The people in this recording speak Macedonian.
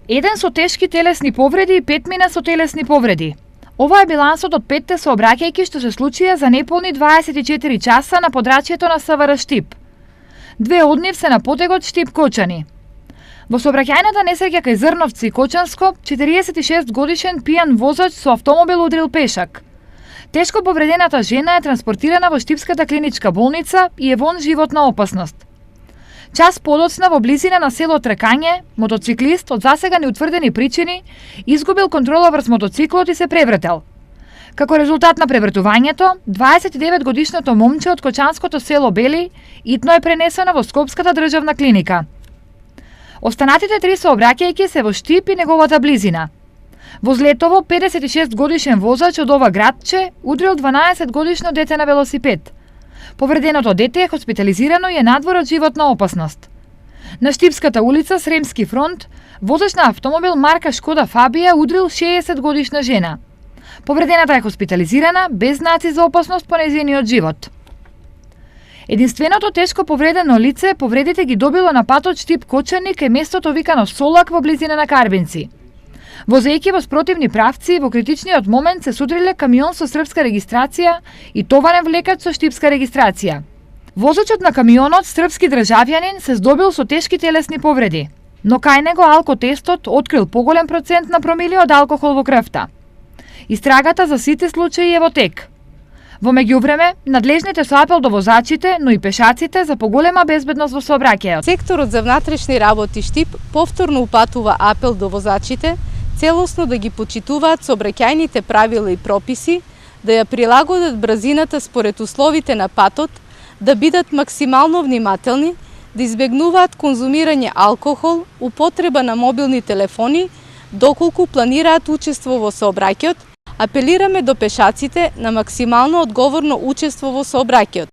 1 со тешки телесни повреди и 5 мина со телесни повреди. Ова е билансот од 5 сообраќајки што се случија за неполни 24 часа на подрачјето на СВР Штип. 2 од нив се на потегот Штип-Кочани. Во сообраќајната несреќа кај Зрновци и Кочанско, 46 годишен пијан возач со автомобил удрил пешак. Тешко повредената жена е транспортирана во Штипската клиничка болница и е вон животна опасност. Час подоцна во близина на село Трекање, мотоциклист од засега неутврдени причини изгубил контрола врз мотоциклот и се превртел. Како резултат на превртувањето, 29 годишното момче од Кочанското село Бели итно е пренесено во Скопската државна клиника. Останатите 3 сообраќајки се во Штип и неговата близина. Во Злетово, 56 годишен возач од ова градче удрил 12 годишно дете на велосипед. Повреденото дете е хоспитализирано и е надвор од животна опасност. На Штипската улица Сремски фронт, возач на автомобил марка Шкода Фабија удрил 60 годишна жена. Повредената е хоспитализирана без знаци за опасност по нејзиниот живот. Единственото тешко повредено лице повредите ги добило на патот Штип-Кочани кај местото викано Солак во близина на Карбенци. Возејќи во спротивни правци, во критичниот момент се судриле камион со српска регистрација и товарен влекач со штипска регистрација. Возачот на камионот, српски државјанин, се здобил со тешки телесни повреди, но кај него алкотестот открил поголем процент на промили од алкохол во крвта. Истрагата за сите случаи е во тек. Во меѓувреме, надлежните со апел до возачите, но и пешаците за поголема безбедност во сообраќајот. Секторот за внатрешни работи Штип повторно упатува апел до возачите целосно да ги почитуваат сообраќајните правила и прописи, да ја прилагодат брзината според условите на патот, да бидат максимално внимателни, да избегнуваат конзумирање алкохол, употреба на мобилни телефони, доколку планираат учество во сообраќајот. Апелираме до пешаците на максимално одговорно учество во сообраќајот.